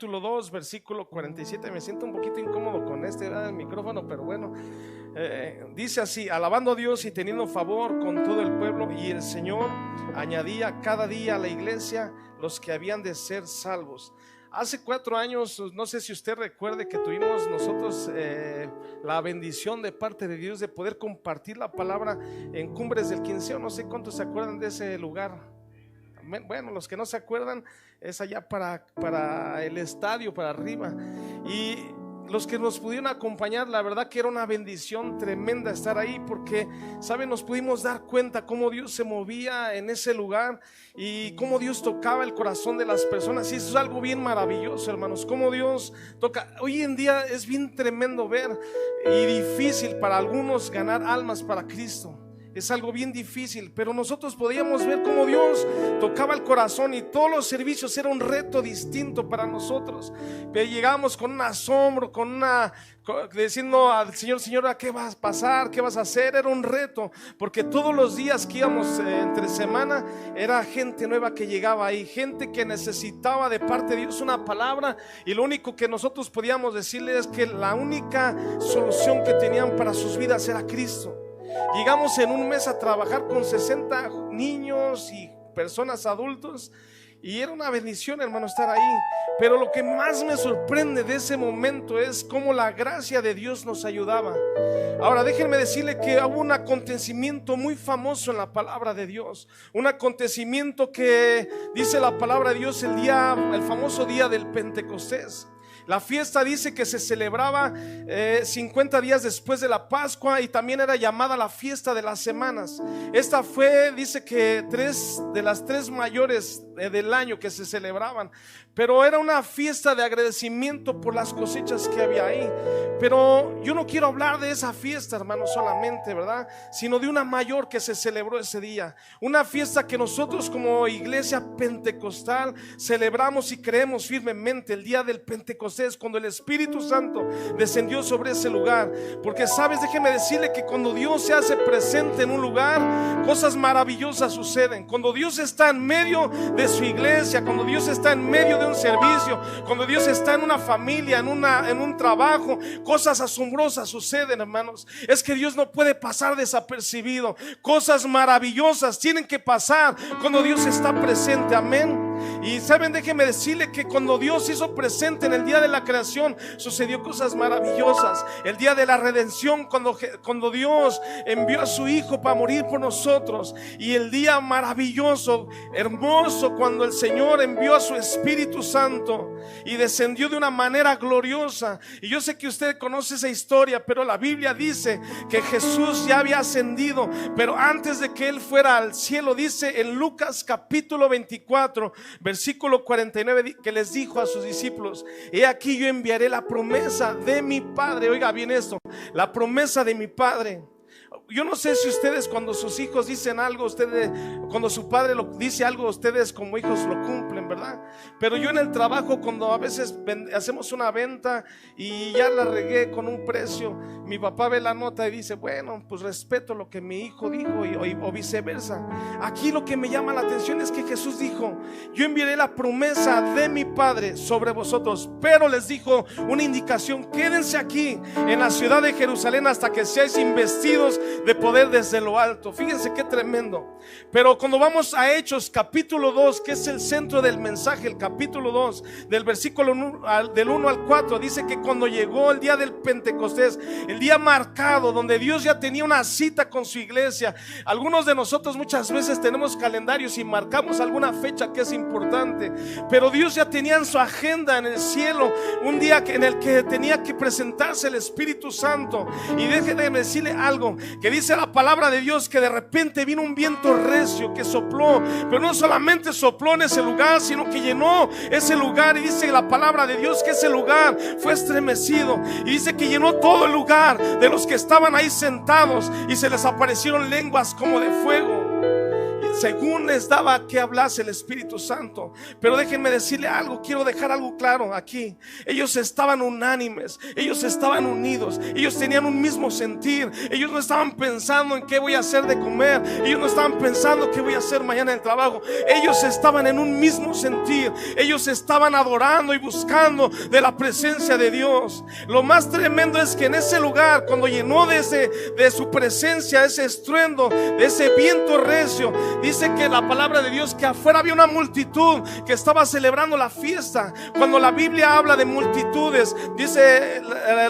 capítulo 2, versículo 47. Me siento un poquito incómodo con el micrófono, pero bueno, dice así: alabando a Dios y teniendo favor con todo el pueblo, y el Señor añadía cada día a la iglesia los que habían de ser salvos. Hace 4 años, no sé si usted recuerde, que tuvimos nosotros la bendición de parte de Dios de poder compartir la palabra en Cumbres del Quinceo. No sé cuántos se acuerdan de ese lugar. Bueno, los que no se acuerdan, es allá para el estadio, para arriba. Y los que nos pudieron acompañar, la verdad que era una bendición tremenda estar ahí, porque, ¿saben? Nos pudimos dar cuenta cómo Dios se movía en ese lugar y cómo Dios tocaba el corazón de las personas. Y eso es algo bien maravilloso, hermanos, cómo Dios toca. Hoy en día es bien tremendo ver y difícil para algunos ganar almas para Cristo. Es algo bien difícil, pero nosotros podíamos ver cómo Dios tocaba el corazón, y todos los servicios era un reto distinto para nosotros. Pero llegábamos con un asombro, diciendo al Señor: Señor, ¿qué vas a pasar? ¿Qué vas a hacer? Era un reto, porque todos los días que íbamos entre semana era gente nueva que llegaba ahí, gente que necesitaba de parte de Dios una palabra, y lo único que nosotros podíamos decirles es que la única solución que tenían para sus vidas era Cristo. Llegamos en un mes a trabajar con 60 niños y personas adultos, y era una bendición, hermano, estar ahí. Pero lo que más me sorprende de ese momento es cómo la gracia de Dios nos ayudaba. Ahora déjenme decirle que hubo un acontecimiento muy famoso en la palabra de Dios, un acontecimiento que dice la palabra de Dios el famoso día del Pentecostés. La fiesta dice que se celebraba 50 días después de la Pascua, y también era llamada la fiesta de las semanas. Esta fue, dice que de las 3 mayores del año que se celebraban, pero era una fiesta de agradecimiento por las cosechas que había ahí. Pero yo no quiero hablar de esa fiesta, hermano, solamente, ¿verdad? Sino de una mayor que se celebró ese día, una fiesta que nosotros como iglesia pentecostal celebramos y creemos firmemente: el día del Pentecostés, cuando el Espíritu Santo descendió sobre ese lugar. Porque, ¿sabes? Déjeme decirle que cuando Dios se hace presente en un lugar, cosas maravillosas suceden. Cuando Dios está en medio de su iglesia, cuando Dios está en medio de un servicio, cuando Dios está en una familia, en un trabajo, cosas asombrosas suceden, hermanos. Es que Dios no puede pasar desapercibido. Cosas maravillosas tienen que pasar cuando Dios está presente, amén. Y saben, déjenme decirle que cuando Dios se hizo presente en el día de la creación, sucedió cosas maravillosas. El día de la redención, cuando Dios envió a su Hijo para morir por nosotros. Y el día maravilloso, hermoso, cuando el Señor envió a su Espíritu Santo y descendió de una manera gloriosa. Y yo sé que usted conoce esa historia, pero la Biblia dice que Jesús ya había ascendido, pero antes de que Él fuera al cielo, dice en Lucas capítulo 24 versículo 49, que les dijo a sus discípulos: he aquí, yo enviaré la promesa de mi Padre. Oiga bien esto: la promesa de mi Padre. Yo no sé si ustedes, cuando sus hijos dicen algo, cuando su padre dice algo, ustedes como hijos lo cumplen, ¿verdad? Pero yo en el trabajo, cuando a veces hacemos una venta y ya la regué con un precio, mi papá ve la nota y dice: bueno, pues respeto lo que mi hijo dijo, o viceversa. Aquí lo que me llama la atención es que Jesús dijo: yo enviaré la promesa de mi Padre sobre vosotros, pero les dijo una indicación: quédense aquí en la ciudad de Jerusalén hasta que seáis investidos de poder desde lo alto. Fíjense qué tremendo. Pero cuando vamos a Hechos capítulo 2, que es el centro del mensaje, el capítulo 2 del versículo del 1 al 4, dice que cuando llegó el día del Pentecostés, el día marcado donde Dios ya tenía una cita con su iglesia. Algunos de nosotros muchas veces tenemos calendarios y marcamos alguna fecha que es importante, pero Dios ya tenía en su agenda en el cielo un día en el que tenía que presentarse el Espíritu Santo. Y déjenme decirle algo, que dice la palabra de Dios que de repente vino un viento recio que sopló, pero no solamente sopló en ese lugar, sino que llenó ese lugar. Y dice la palabra de Dios que ese lugar fue estremecido, y dice que llenó todo el lugar de los que estaban ahí sentados, y se les aparecieron lenguas como de fuego. según les daba que hablase el Espíritu Santo. Pero déjenme decirle algo, quiero dejar algo claro aquí. Ellos estaban unánimes, ellos estaban unidos, ellos tenían un mismo sentir. Ellos no estaban pensando en qué voy a hacer de comer, ellos no estaban pensando qué voy a hacer mañana en el trabajo. Ellos estaban en un mismo sentir, ellos estaban adorando y buscando de la presencia de Dios. Lo más tremendo es que en ese lugar, cuando llenó de su presencia ese estruendo, de ese viento recio, dice que la palabra de Dios que afuera había una multitud que estaba celebrando la fiesta. Cuando la Biblia habla de multitudes, dice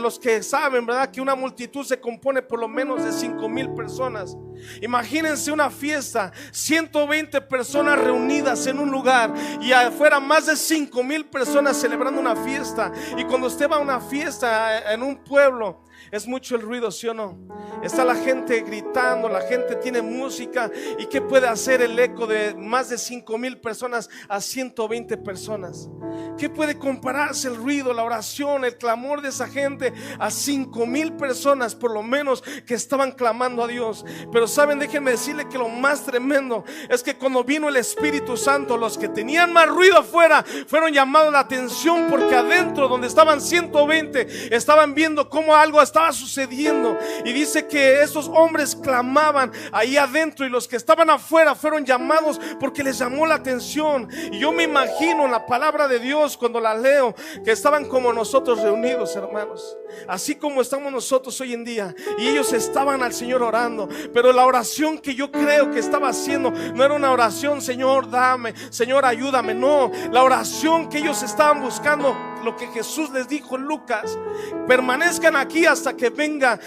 los que saben, ¿verdad?, que una multitud se compone por lo menos de 5,000 personas. Imagínense una fiesta, 120 personas reunidas en un lugar y afuera más de 5,000 personas celebrando una fiesta. Y cuando usted va a una fiesta en un pueblo, es mucho el ruido, ¿sí o no? Está la gente gritando, la gente tiene música. ¿Y qué puede hacer el eco de más de 5,000 personas a 120 personas? ¿Qué puede compararse el ruido, la oración, el clamor de esa gente a 5,000 personas por lo menos que estaban clamando a Dios? Pero saben, déjenme decirle que lo más tremendo es que cuando vino el Espíritu Santo, los que tenían más ruido afuera fueron llamados la atención, porque adentro, donde estaban 120, estaban viendo cómo algo estaba sucediendo. Y dice que esos hombres clamaban ahí adentro, y los que estaban afuera fueron llamados porque les llamó la atención. Y yo me imagino en la palabra de Dios, cuando la leo, que estaban como nosotros reunidos, hermanos, así como estamos nosotros hoy en día. Y ellos estaban al Señor orando, pero la oración que yo creo que estaba haciendo no era una oración, Señor dame, Señor ayúdame, no. La oración que ellos estaban buscando, lo que Jesús les dijo en Lucas: permanezcan aquí hasta que venga,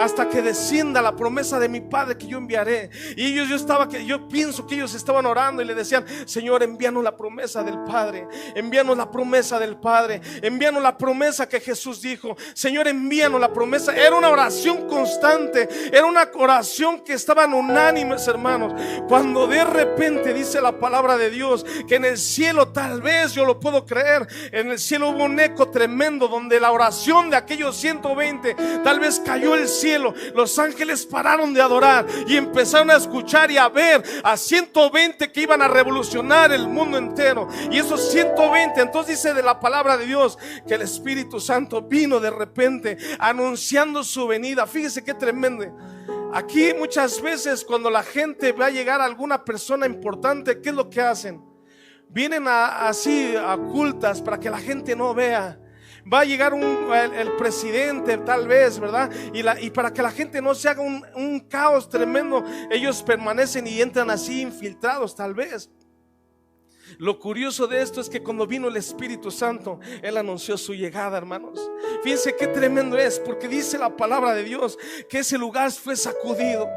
hasta que descienda la promesa de mi Padre que yo enviaré. Y ellos, yo pienso que ellos estaban orando y le decían: Señor, envíanos la promesa del Padre, envíanos la promesa del Padre, envíanos la promesa que Jesús dijo. Señor, envíanos la promesa. Era una oración constante, era una oración que estaban unánimes, hermanos. Cuando de repente dice la palabra de Dios que en el cielo, tal vez yo lo puedo creer, en el cielo hubo un eco tremendo, donde la oración de aquellos 120, tal vez cayó el cielo. Los ángeles pararon de adorar y empezaron a escuchar y a ver a 120 que iban a revolucionar el mundo entero. Y esos 120, entonces dice de la palabra de Dios que el Espíritu Santo vino de repente anunciando su venida. Fíjese qué tremendo. Aquí muchas veces cuando la gente va a llegar a alguna persona importante, ¿qué es lo que hacen? Vienen así a ocultas para que la gente no vea. Va a llegar el presidente tal vez, ¿verdad? Y para que la gente no se haga un caos tremendo, ellos permanecen y entran así infiltrados tal vez. Lo curioso de esto es que cuando vino el Espíritu Santo, Él anunció su llegada, hermanos. Fíjense qué tremendo es, porque dice la palabra de Dios que ese lugar fue sacudido.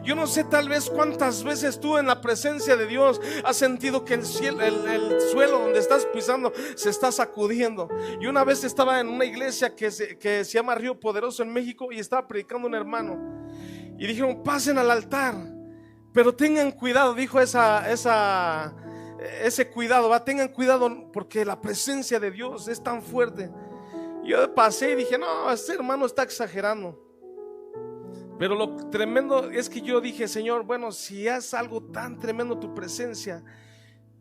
Yo no sé tal vez cuántas veces tú en la presencia de Dios has sentido que el suelo donde estás pisando se está sacudiendo. Y una vez estaba en una iglesia que se llama Río Poderoso en México, y estaba predicando un hermano y dijeron: pasen al altar, pero tengan cuidado, dijo ese cuidado, tengan cuidado porque la presencia de Dios es tan fuerte. Yo pasé y dije: no, este hermano está exagerando. Pero lo tremendo es que yo dije: Señor, bueno, si es algo tan tremendo tu presencia,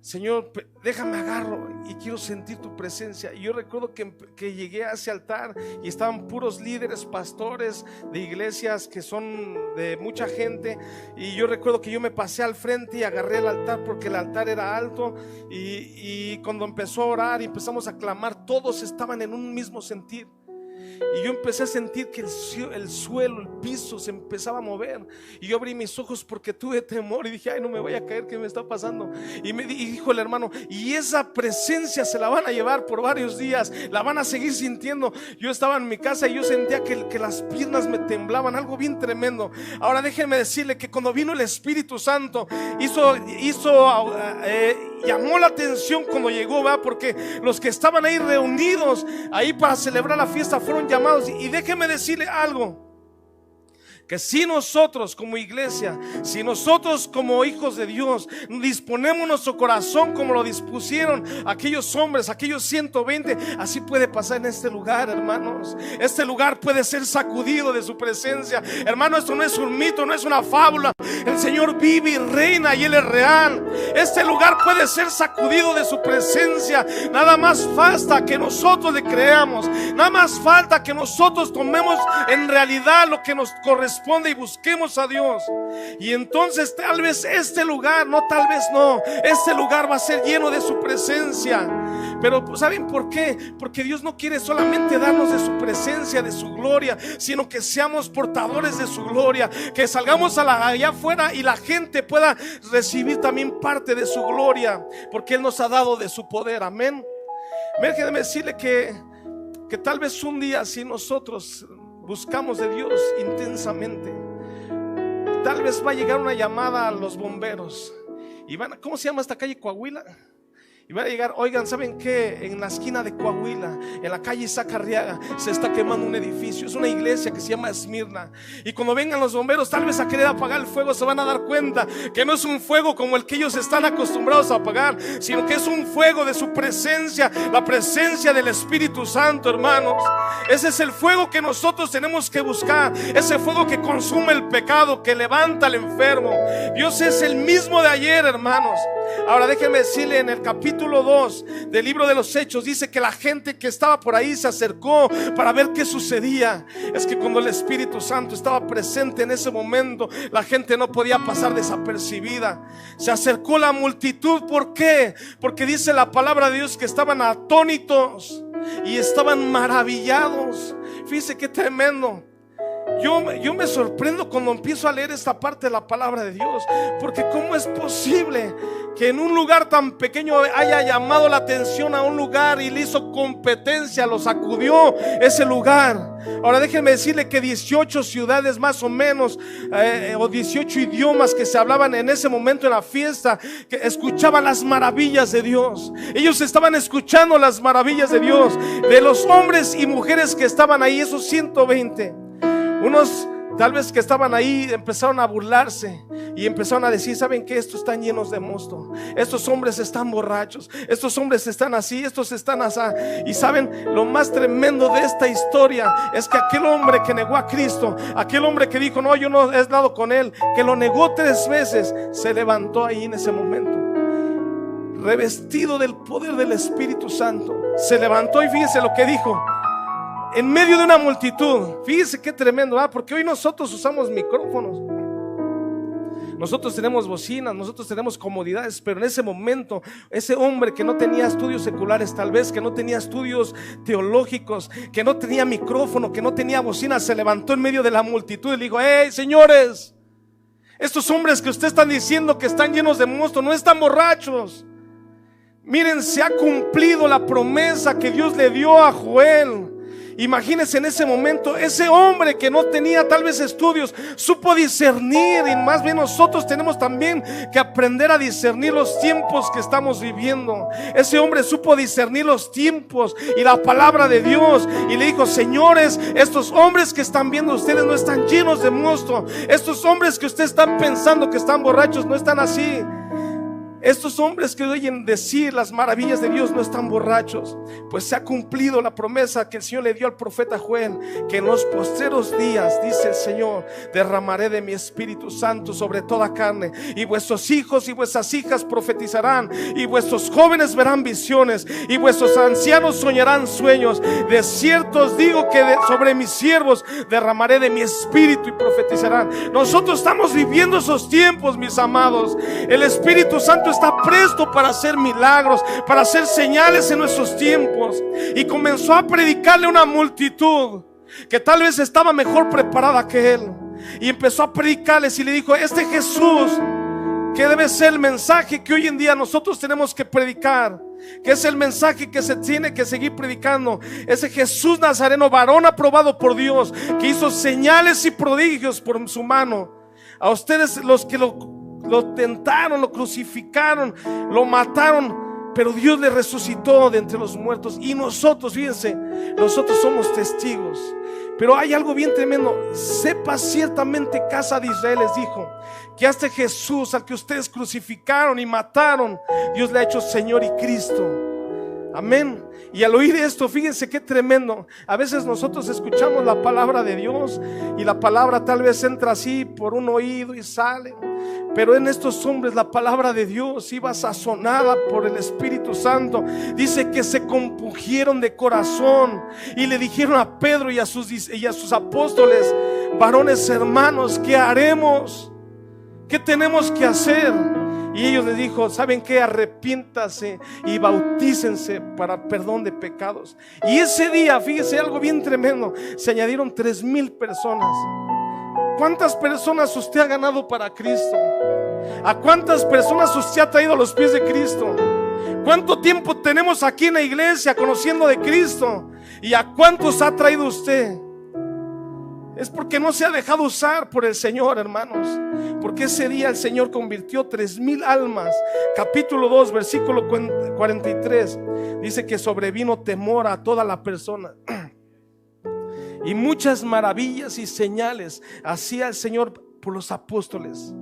Señor, déjame agarro y quiero sentir tu presencia. Y yo recuerdo que llegué a ese altar y estaban puros líderes, pastores de iglesias que son de mucha gente. Y yo recuerdo que yo me pasé al frente y agarré el altar porque el altar era alto. Y cuando empezó a orar y empezamos a clamar, todos estaban en un mismo sentir. Y yo empecé a sentir que el suelo, el piso se empezaba a mover. Y yo abrí mis ojos porque tuve temor y dije: ay, no me vaya a caer, ¿qué me está pasando? Y dijo el hermano: y esa presencia se la van a llevar por varios días, la van a seguir sintiendo. Yo estaba en mi casa y yo sentía que las piernas me temblaban, algo bien tremendo. Ahora déjenme decirle que cuando vino el Espíritu Santo, llamó la atención cuando llegó, ¿va? Porque los que estaban ahí reunidos ahí para celebrar la fiesta fueron llamados. Y déjeme decirle algo: que si nosotros como iglesia, si nosotros como hijos de Dios disponemos nuestro corazón como lo dispusieron aquellos hombres, aquellos 120, así puede pasar en este lugar, hermanos. Este lugar puede ser sacudido de su presencia. Hermano, esto no es un mito, no es una fábula. El Señor vive y reina y Él es real. Este lugar puede ser sacudido de su presencia. Nada más falta que nosotros le creamos. Nada más falta que nosotros tomemos en realidad lo que nos corresponde y busquemos a Dios. Y entonces tal vez este lugar, no tal vez no, este lugar va a ser lleno de su presencia. Pero ¿saben por qué? Porque Dios no quiere solamente darnos de su presencia, de su gloria, sino que seamos portadores de su gloria, que salgamos allá afuera y la gente pueda recibir también parte de su gloria, porque Él nos ha dado de su poder. Amén. Déjeme decirle que tal vez un día, si nosotros buscamos de Dios intensamente, tal vez va a llegar una llamada a los bomberos y van a, ¿cómo se llama esta calle? Coahuila. Y van a llegar, oigan, ¿saben qué? En la esquina de Coahuila, en la calle Isaac Arriaga, se está quemando un edificio. Es una iglesia que se llama Esmirna. Y cuando vengan los bomberos, tal vez a querer apagar el fuego, se van a dar cuenta que no es un fuego como el que ellos están acostumbrados a apagar, sino que es un fuego de su presencia, la presencia del Espíritu Santo, hermanos. Ese es el fuego que nosotros tenemos que buscar. Ese fuego que consume el pecado, que levanta al enfermo. Dios es el mismo de ayer, hermanos. Ahora déjenme decirle, en el capítulo 2 del libro de los Hechos dice que la gente que estaba por ahí se acercó para ver qué sucedía. Es que cuando el Espíritu Santo estaba presente en ese momento, la gente no podía pasar desapercibida. Se acercó la multitud. ¿Por qué? Porque dice la palabra de Dios que estaban atónitos y estaban maravillados. Fíjense qué tremendo. Yo me sorprendo cuando empiezo a leer esta parte de la palabra de Dios, porque ¿cómo es posible que en un lugar tan pequeño haya llamado la atención a un lugar y le hizo competencia, lo sacudió ese lugar? Ahora déjenme decirle que 18 ciudades más o menos, o 18 idiomas que se hablaban en ese momento en la fiesta, que escuchaban las maravillas de Dios. Ellos estaban escuchando las maravillas de Dios, de los hombres y mujeres que estaban ahí, esos 120. Unos tal vez que estaban ahí empezaron a burlarse y empezaron a decir: ¿saben qué? Estos están llenos de mosto, estos hombres están borrachos, estos hombres están así, estos están así. Y saben, lo más tremendo de esta historia es que aquel hombre que negó a Cristo, aquel hombre que dijo: no, yo no he estado con él, que lo negó 3 veces, se levantó ahí en ese momento, revestido del poder del Espíritu Santo. Se levantó y fíjense lo que dijo en medio de una multitud. Fíjense qué tremendo, porque hoy nosotros usamos micrófonos, nosotros tenemos bocinas, nosotros tenemos comodidades, pero en ese momento ese hombre que no tenía estudios seculares, tal vez que no tenía estudios teológicos, que no tenía micrófono, que no tenía bocina, se levantó en medio de la multitud y le dijo: hey, señores, estos hombres que ustedes están diciendo que están llenos de mosto, no están borrachos. Miren, se ha cumplido la promesa que Dios le dio a Joel. Imagínense en ese momento, ese hombre que no tenía tal vez estudios, supo discernir. Y más bien nosotros tenemos también que aprender a discernir los tiempos que estamos viviendo. Ese hombre supo discernir los tiempos y la palabra de Dios, y le dijo: señores, estos hombres que están viendo ustedes no están llenos de mosto. Estos hombres que ustedes están pensando que están borrachos no están así. Estos hombres que oyen decir las maravillas de Dios no están borrachos, pues se ha cumplido la promesa que el Señor le dio al profeta Joel, que en los postreros días, dice el Señor, derramaré de mi Espíritu Santo sobre toda carne, y vuestros hijos y vuestras hijas profetizarán, y vuestros jóvenes verán visiones, y vuestros ancianos soñarán sueños. De cierto os digo que sobre mis siervos derramaré de mi Espíritu y profetizarán. Nosotros estamos viviendo esos tiempos, mis amados. El Espíritu Santo está presto para hacer milagros, para hacer señales en nuestros tiempos. Y comenzó a predicarle a una multitud que tal vez estaba mejor preparada que él, y empezó a predicarles y le dijo: este Jesús, que debe ser el mensaje que hoy en día nosotros tenemos que predicar, que es el mensaje que se tiene que seguir predicando, ese Jesús Nazareno, varón aprobado por Dios, que hizo señales y prodigios por su mano. A ustedes, los que lo tentaron, lo crucificaron, lo mataron, pero Dios le resucitó de entre los muertos. Y nosotros, fíjense, nosotros somos testigos. Pero hay algo bien tremendo. Sepa ciertamente, casa de Israel, les dijo, que a este Jesús al que ustedes crucificaron y mataron, Dios le ha hecho Señor y Cristo. Amén. Y al oír esto, fíjense qué tremendo. A veces nosotros escuchamos la palabra de Dios y la palabra tal vez entra así por un oído y sale. Pero en estos hombres la palabra de Dios iba sazonada por el Espíritu Santo. Dice que se compungieron de corazón y le dijeron a Pedro y a sus apóstoles: varones hermanos, ¿qué haremos? ¿Qué tenemos que hacer? Y ellos les dijo: ¿saben qué? Arrepiéntase y bautícense para perdón de pecados. Y ese día, fíjese algo bien tremendo, se añadieron 3,000 personas. ¿Cuántas personas usted ha ganado para Cristo? ¿A cuántas personas usted ha traído a los pies de Cristo? ¿Cuánto tiempo tenemos aquí en la iglesia conociendo de Cristo? ¿Y a cuántos ha traído usted? Es porque no se ha dejado usar por el Señor, hermanos. Porque ese día el Señor convirtió 3,000 almas. Capítulo 2, versículo 43. Dice que sobrevino temor a toda la persona. Y muchas maravillas y señales hacía el Señor por los apóstoles.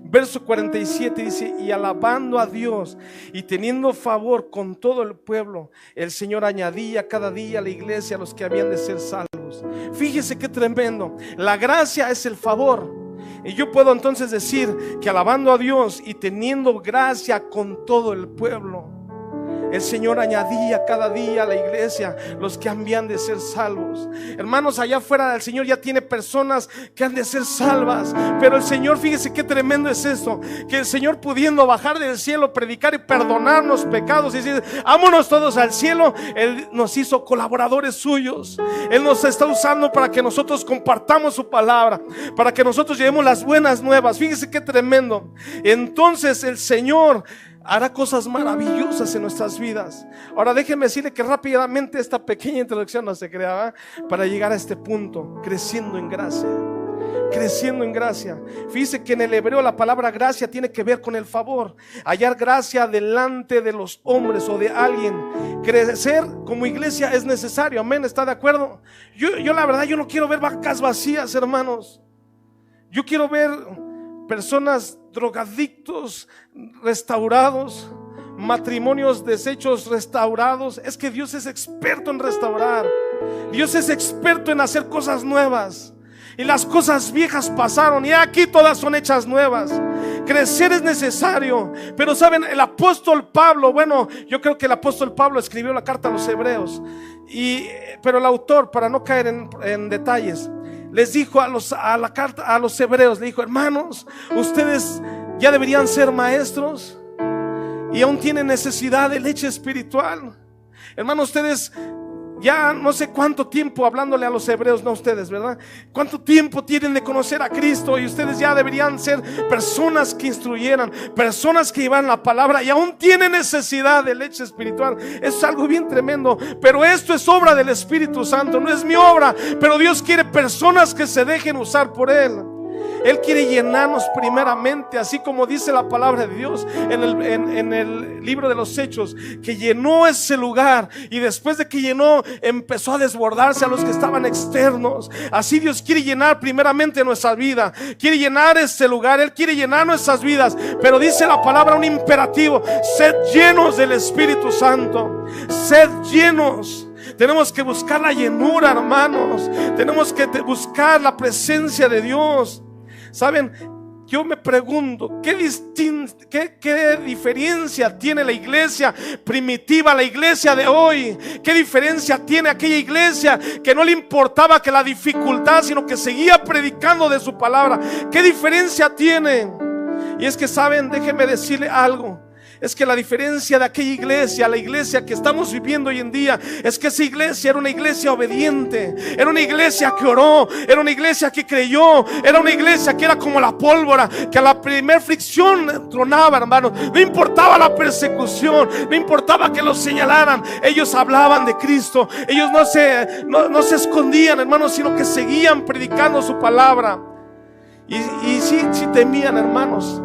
Verso 47 dice: y alabando a Dios y teniendo favor con todo el pueblo, el Señor añadía cada día a la iglesia a los que habían de ser salvos. Fíjese qué tremendo. La gracia es el favor. Y yo puedo entonces decir que alabando a Dios y teniendo gracia con todo el pueblo, el Señor añadía cada día a la iglesia los que habían de ser salvos. Hermanos, allá afuera el Señor ya tiene personas que han de ser salvas. Pero el Señor, fíjese qué tremendo es esto, que el Señor, pudiendo bajar del cielo, predicar y perdonarnos pecados y decir: vámonos todos al cielo, Él nos hizo colaboradores suyos. Él nos está usando para que nosotros compartamos su palabra, para que nosotros llevemos las buenas nuevas. Fíjese qué tremendo. Entonces el Señor hará cosas maravillosas en nuestras vidas. Ahora déjenme decirle que rápidamente esta pequeña introducción no se crea, para llegar a este punto: creciendo en gracia. Creciendo en gracia. Fíjese que en el hebreo la palabra gracia tiene que ver con el favor, hallar gracia delante de los hombres o de alguien. Crecer como iglesia es necesario, amén, ¿está de acuerdo? Yo la verdad, yo no quiero ver vacas vacías, hermanos. Yo quiero ver personas drogadictos restaurados, matrimonios deshechos restaurados. Es que Dios es experto en restaurar. Dios es experto en hacer cosas nuevas. Y las cosas viejas pasaron y aquí todas son hechas nuevas. Crecer es necesario. Pero saben, el apóstol Pablo, bueno, yo creo que el apóstol Pablo escribió la carta a los hebreos, pero el autor, para no caer en detalles, les dijo a los hebreos, le dijo: hermanos, ustedes ya deberían ser maestros y aún tienen necesidad de leche espiritual. Hermanos, ustedes ya no sé cuánto tiempo, hablándole a los hebreos, no ustedes, ¿verdad? ¿Cuánto tiempo tienen de conocer a Cristo? Y ustedes ya deberían ser personas que instruyeran, personas que llevan la palabra, y aún tienen necesidad de leche espiritual. Eso es algo bien tremendo. Pero esto es obra del Espíritu Santo, no es mi obra. Pero Dios quiere personas que se dejen usar por Él. Él quiere llenarnos primeramente, así como dice la palabra de Dios en el libro de los Hechos, que llenó ese lugar, y después de que llenó, empezó a desbordarse a los que estaban externos. Así Dios quiere llenar primeramente nuestra vida, quiere llenar este lugar, Él quiere llenar nuestras vidas. Pero dice la palabra un imperativo: sed llenos del Espíritu Santo, sed llenos. Tenemos que buscar la llenura, hermanos. Tenemos que buscar la presencia de Dios. Saben, yo me pregunto, ¿qué diferencia tiene la iglesia primitiva, la iglesia de hoy? ¿Qué diferencia tiene aquella iglesia que no le importaba que la dificultad, sino que seguía predicando de su palabra? ¿Qué diferencia tiene? Y es que, saben, déjenme decirle algo. Es que la diferencia de aquella iglesia, la iglesia que estamos viviendo hoy en día, es que esa iglesia era una iglesia obediente, era una iglesia que oró, era una iglesia que creyó, era una iglesia que era como la pólvora, que a la primer fricción tronaba, hermanos. No importaba la persecución, no importaba que los señalaran, ellos hablaban de Cristo. Ellos no se escondían, hermanos, sino que seguían predicando su palabra. Y sí temían, hermanos.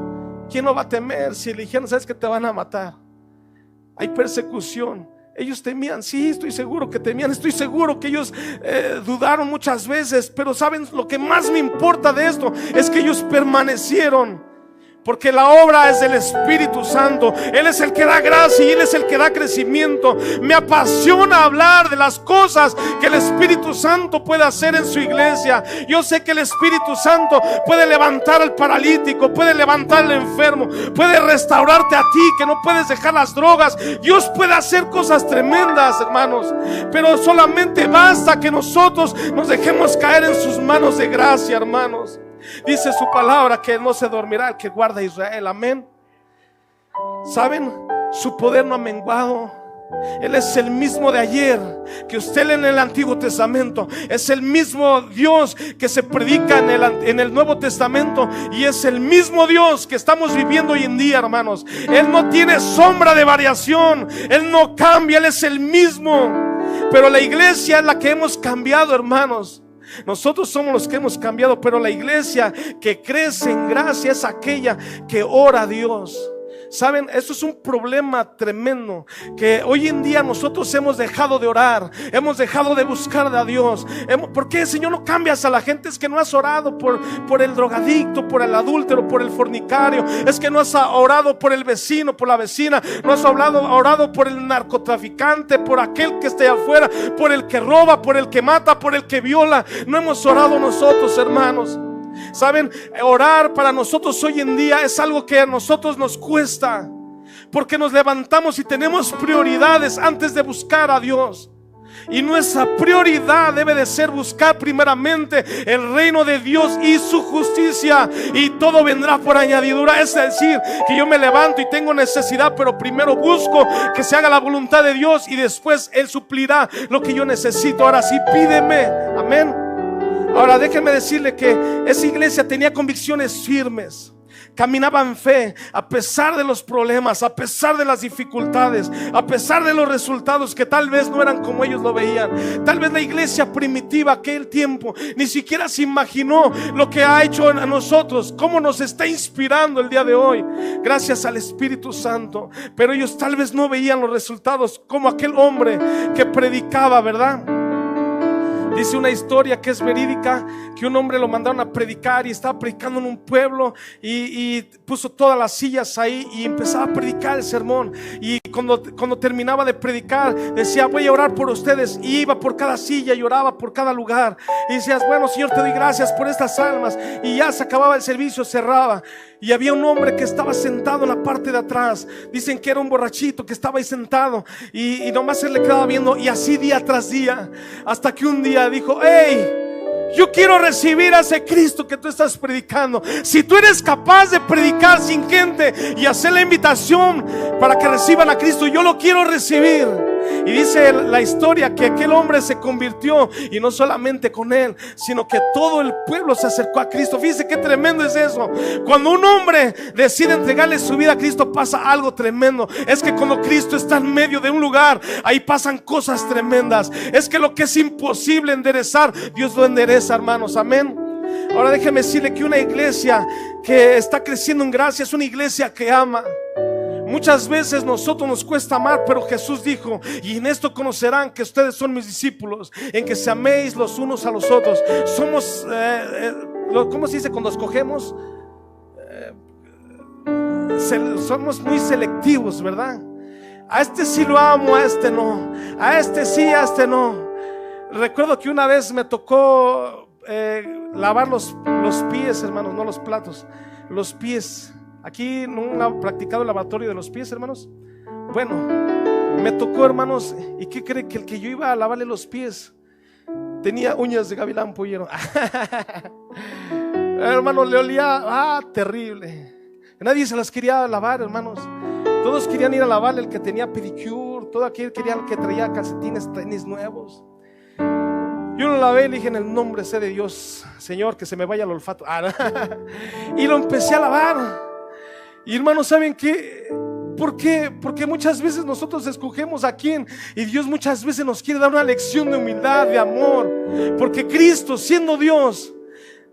¿Quién no va a temer si le dijeron: sabes que te van a matar? hay persecución. Ellos temían, sí, estoy seguro que temían, estoy seguro que ellos dudaron muchas veces, pero ¿saben? Lo que más me importa de esto es que ellos permanecieron. Porque la obra es del Espíritu Santo. Él es el que da gracia y Él es el que da crecimiento. Me apasiona hablar de las cosas que el Espíritu Santo puede hacer en su iglesia. Yo sé que el Espíritu Santo puede levantar al paralítico, puede levantar al enfermo, puede restaurarte a ti que no puedes dejar las drogas. Dios puede hacer cosas tremendas, hermanos, pero solamente basta que nosotros nos dejemos caer en sus manos de gracia, hermanos. Dice su palabra que no se dormirá el que guarda a Israel. Amén. ¿Saben? Su poder no ha menguado. Él es el mismo de ayer que usted lee en el Antiguo Testamento. Es el mismo Dios que se predica en el Nuevo Testamento. Y es el mismo Dios que estamos viviendo hoy en día, hermanos. Él no tiene sombra de variación. Él no cambia, Él es el mismo. Pero la iglesia es la que hemos cambiado, hermanos. Nosotros somos los que hemos cambiado, pero la iglesia que crece en gracia es aquella que ora a Dios. Saben, esto es un problema tremendo, que hoy en día nosotros hemos dejado de orar, hemos dejado de buscar a Dios. ¿Por qué, Señor, no cambias a la gente? Es que no has orado por el drogadicto, por el adúltero, por el fornicario. Es que no has orado por el vecino, por la vecina. No has orado por el narcotraficante, por aquel que esté afuera, por el que roba, por el que mata, por el que viola. No hemos orado nosotros, hermanos. Saben, orar para nosotros hoy en día es algo que a nosotros nos cuesta, porque nos levantamos y tenemos prioridades antes de buscar a Dios. Y nuestra prioridad debe de ser buscar primeramente el reino de Dios y su justicia, y todo vendrá por añadidura. Es decir, que yo me levanto y tengo necesidad, pero primero busco que se haga la voluntad de Dios y después Él suplirá lo que yo necesito. Ahora sí, pídeme. Amén. Ahora déjenme decirle que esa iglesia tenía convicciones firmes, caminaba en fe a pesar de los problemas, a pesar de las dificultades, a pesar de los resultados que tal vez no eran como ellos lo veían. Tal vez la iglesia primitiva aquel tiempo ni siquiera se imaginó lo que ha hecho a nosotros, cómo nos está inspirando el día de hoy, gracias al Espíritu Santo. Pero ellos tal vez no veían los resultados como aquel hombre que predicaba, ¿verdad? Dice una historia que es verídica, que un hombre lo mandaron a predicar y estaba predicando en un pueblo y puso todas las sillas ahí y empezaba a predicar el sermón. Y cuando terminaba de predicar decía: voy a orar por ustedes, y iba por cada silla y oraba por cada lugar y decías: bueno, Señor, te doy gracias por estas almas. Y ya se acababa el servicio, cerraba, y había un hombre que estaba sentado en la parte de atrás. Dicen que era un borrachito que estaba ahí sentado y nomás él le quedaba viendo, y así día tras día, hasta que un día dijo: hey, yo quiero recibir a ese Cristo que tú estás predicando. Si tú eres capaz de predicar sin gente y hacer la invitación para que reciban a Cristo, yo lo quiero recibir. Y dice la historia que aquel hombre se convirtió, y no solamente con él, sino que todo el pueblo se acercó a Cristo. Fíjense qué tremendo es eso. Cuando un hombre decide entregarle su vida a Cristo, pasa algo tremendo. Es que cuando Cristo está en medio de un lugar, ahí pasan cosas tremendas. Es que lo que es imposible enderezar, Dios lo endereza, hermanos. Amén. Ahora déjeme decirle que una iglesia que está creciendo en gracia es una iglesia que ama. Muchas veces nosotros nos cuesta amar, pero Jesús dijo: y en esto conocerán que ustedes son mis discípulos, en que se améis los unos a los otros. Somos, ¿cómo se dice cuando escogemos? Somos muy selectivos, ¿verdad? A este sí lo amo, a este no. A este sí, a este no. Recuerdo que una vez me tocó lavar los pies, hermanos, no los platos, los pies. Aquí no han practicado el lavatorio de los pies, hermanos. Bueno, me tocó, hermanos, ¿y qué cree? Que el que yo iba a lavarle los pies tenía uñas de gavilán pollero. Hermano, le olía terrible. Nadie se las quería lavar, hermanos. Todos querían ir a lavarle el que tenía pedicure, todo aquel quería el que traía calcetines, tenis nuevos. Yo lo lavé y le dije: en el nombre sea de Dios, Señor, que se me vaya el olfato. Y lo empecé a lavar. Y hermanos, ¿saben qué? ¿Por qué? Porque muchas veces nosotros escogemos a quién, y Dios muchas veces nos quiere dar una lección de humildad, de amor. Porque Cristo, siendo Dios,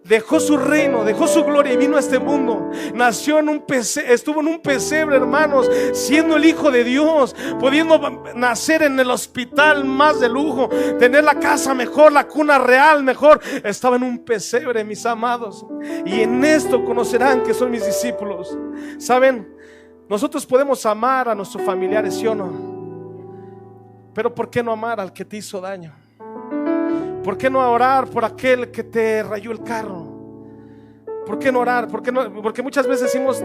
dejó su reino, dejó su gloria y vino a este mundo. Nació en un pesebre, estuvo en un pesebre, hermanos, siendo el Hijo de Dios, pudiendo nacer en el hospital más de lujo, tener la casa mejor, la cuna real mejor. Estaba en un pesebre, mis amados. Y en esto conocerán que son mis discípulos. ¿Saben? Nosotros podemos amar a nuestros familiares, ¿sí o no? Pero ¿por qué no amar al que te hizo daño? ¿Por qué no orar por aquel que te rayó el carro? ¿Por qué no orar? Porque muchas veces decimos,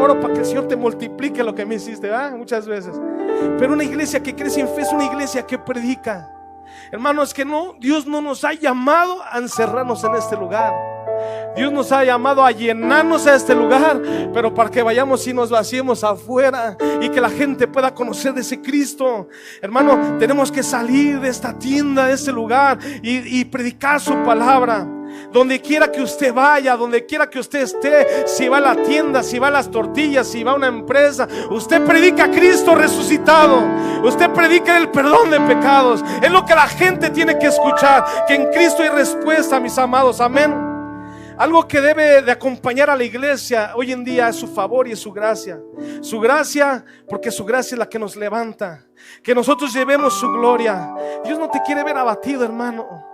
oro para que el Señor te multiplique lo que me hiciste, ¿verdad? Muchas veces. Pero una iglesia que crece en fe es una iglesia que predica. Hermanos, que no, Dios no nos ha llamado a encerrarnos en este lugar. Dios nos ha llamado a llenarnos a este lugar, pero para que vayamos y nos vaciemos afuera y que la gente pueda conocer de ese Cristo. Hermano, tenemos que salir de esta tienda, de este lugar y predicar su palabra. Donde quiera que usted vaya, donde quiera que usted esté, si va a la tienda, si va a las tortillas, si va a una empresa, usted predica a Cristo resucitado. Usted predica el perdón de pecados. Es lo que la gente tiene que escuchar, que en Cristo hay respuesta, mis amados, amén. Algo que debe de acompañar a la iglesia hoy en día es su favor y es su gracia. Su gracia, porque su gracia es la que nos levanta. Que nosotros llevemos su gloria. Dios no te quiere ver abatido, hermano.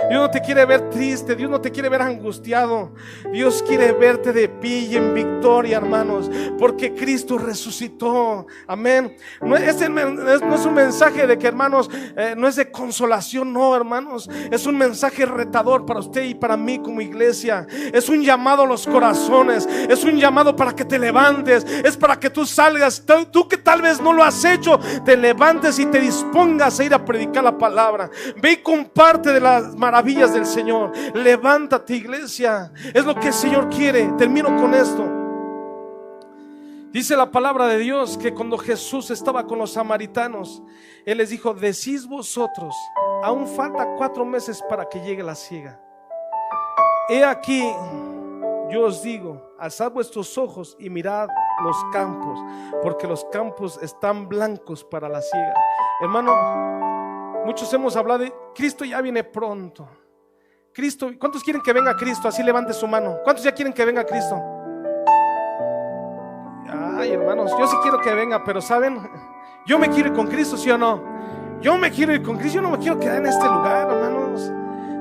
Dios no te quiere ver triste, Dios no te quiere ver angustiado. Dios quiere verte de pie y en victoria, hermanos, porque Cristo resucitó. Amén. No es un mensaje de que, hermanos, no es de consolación, no, hermanos. Es un mensaje retador para usted y para mí como iglesia. Es un llamado a los corazones. Es un llamado para que te levantes. Es para que tú salgas, tú que tal vez no lo has hecho, te levantes y te dispongas a ir a predicar la palabra. Ve y comparte de las maravillas del Señor. Levántate, iglesia. Es lo que el Señor quiere. Termino con esto. Dice la palabra de Dios que cuando Jesús estaba con los samaritanos, Él les dijo: decís vosotros, aún falta 4 meses para que llegue la siega. He aquí, yo os digo, alzad vuestros ojos y mirad los campos, porque los campos están blancos para la siega. Hermano, muchos hemos hablado de Cristo, ya viene pronto. Cristo, ¿cuántos quieren que venga Cristo? Así levante su mano. ¿Cuántos ya quieren que venga Cristo? Ay, hermanos, yo sí quiero que venga, pero ¿saben? Yo me quiero ir con Cristo, ¿sí o no? Yo me quiero ir con Cristo, yo no me quiero quedar en este lugar, hermanos.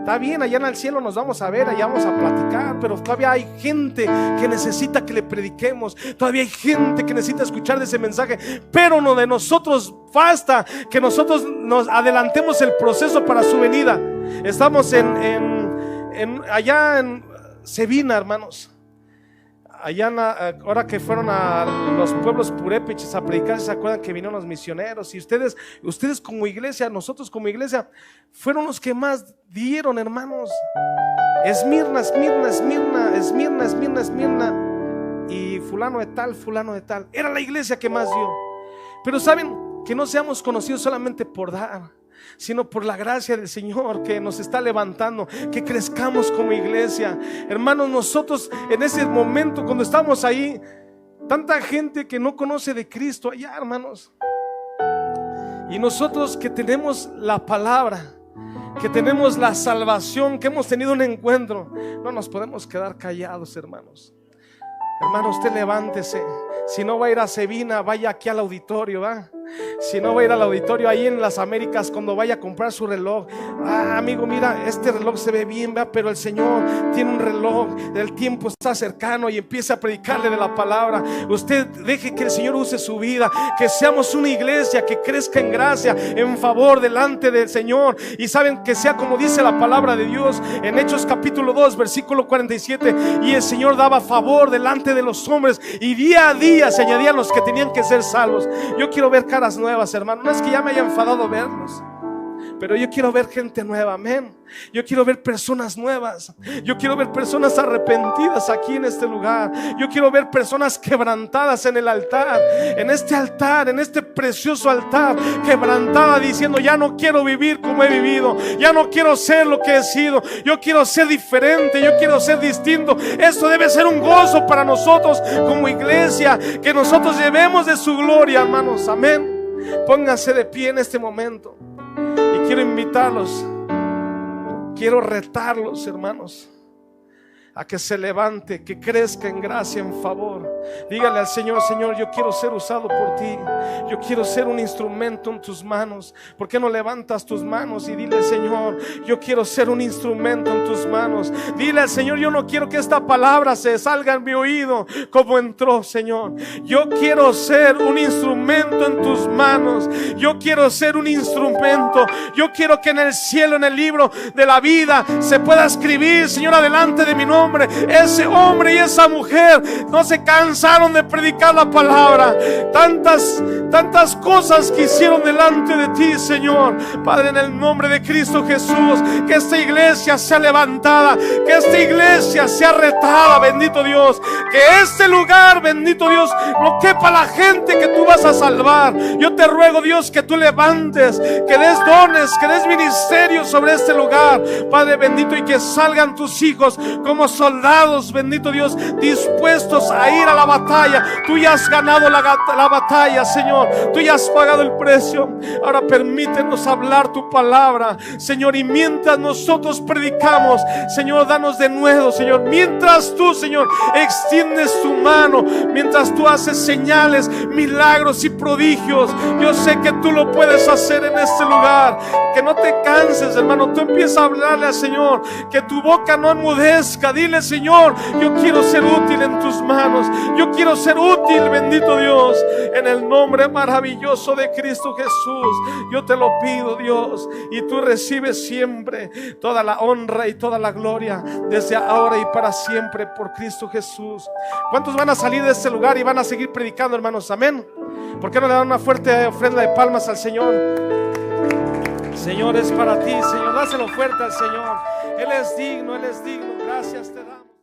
Está bien, allá en el cielo nos vamos a ver, allá vamos a platicar, pero todavía hay gente que necesita que le prediquemos. Todavía hay gente que necesita escuchar de ese mensaje. Pero no de nosotros basta que nosotros nos adelantemos el proceso para su venida. Estamos allá en Sevina, hermanos. Allá ahora que fueron a los pueblos purépechas a predicar, ¿se acuerdan que vinieron los misioneros? Y ustedes como iglesia, nosotros como iglesia, fueron los que más dieron, hermanos. Esmirna, y fulano de tal. Era la iglesia que más dio. Pero saben, que no seamos conocidos solamente por dar, sino por la gracia del Señor que nos está levantando, que crezcamos como iglesia. Hermanos, nosotros en ese momento cuando estamos ahí, tanta gente que no conoce de Cristo allá, hermanos, y nosotros que tenemos la palabra, que tenemos la salvación, que hemos tenido un encuentro, no nos podemos quedar callados, hermanos. Hermano, usted levántese. Si no va a ir a Sevina, vaya aquí al auditorio, ¿va? Si no va a ir al auditorio ahí en las Américas, cuando vaya a comprar su reloj, amigo, mira, este reloj se ve bien, ¿va? Pero el Señor tiene un reloj, el tiempo está cercano, y empieza a predicarle de la palabra. Usted deje que el Señor use su vida, que seamos una iglesia que crezca en gracia, en favor delante del Señor. Y saben, que sea como dice la palabra de Dios en Hechos capítulo 2 versículo 47: y el Señor daba favor delante de los hombres, y día a día se añadían los que tenían que ser salvos. Yo quiero ver caras nuevas, hermano. No es que ya me haya enfadado verlos, pero yo quiero ver gente nueva, amén. Yo quiero ver personas nuevas. Yo quiero ver personas arrepentidas aquí en este lugar. Yo quiero ver personas quebrantadas en el altar, en este precioso altar, quebrantada, diciendo: ya no quiero vivir como he vivido, ya no quiero ser lo que he sido, yo quiero ser diferente, yo quiero ser distinto. Esto debe ser un gozo para nosotros como iglesia, que nosotros llevemos de su gloria, hermanos, amén. Pónganse de pie en este momento y quiero invitarlos, quiero retarlos, hermanos. a que se levante, que crezca en gracia, en favor. Dígale al Señor: Señor, yo quiero ser usado por ti, yo quiero ser un instrumento en tus manos. ¿Por qué no levantas tus manos y dile: Señor, yo quiero ser un instrumento en tus manos? Dile al Señor: yo no quiero que esta palabra se salga en mi oído como entró, Señor. Yo quiero ser un instrumento en tus manos. Yo quiero ser un instrumento. Yo quiero que en el cielo, en el libro de la vida, se pueda escribir, Señor, adelante de mi nombre: ese hombre y esa mujer no se cansaron de predicar la palabra. Tantas cosas que hicieron delante de ti, Señor. Padre, en el nombre de Cristo Jesús, que esta iglesia sea levantada, que esta iglesia sea retada, bendito Dios. Que este lugar, bendito Dios, no quepa la gente que tú vas a salvar. Yo te ruego, Dios, que tú levantes, que des dones, que des ministerio sobre este lugar, Padre bendito, y que salgan tus hijos como soldados, bendito Dios, dispuestos a ir a la batalla. Tú ya has ganado la batalla, Señor. Tú ya has pagado el precio. Ahora permítenos hablar tu palabra, Señor, y mientras nosotros predicamos, Señor, danos de nuevo, Señor. Mientras tú, Señor, extiendes tu mano, mientras tú haces señales, milagros y prodigios, yo sé que tú lo puedes hacer en este lugar. Que no te canses, hermano. Tú empieza a hablarle al Señor, que tu boca no enmudezca. Dile: Señor, yo quiero ser útil en tus manos. Yo quiero ser útil, bendito Dios, en el nombre maravilloso de Cristo Jesús. Yo te lo pido, Dios, y tú recibes siempre toda la honra y toda la gloria, desde ahora y para siempre, por Cristo Jesús. ¿Cuántos van a salir de este lugar y van a seguir predicando, hermanos? Amén. ¿Por qué no le dan una fuerte ofrenda de palmas al Señor? Señor, es para ti, Señor. Dáselo fuerte al Señor. Él es digno, Él es digno. Gracias te damos.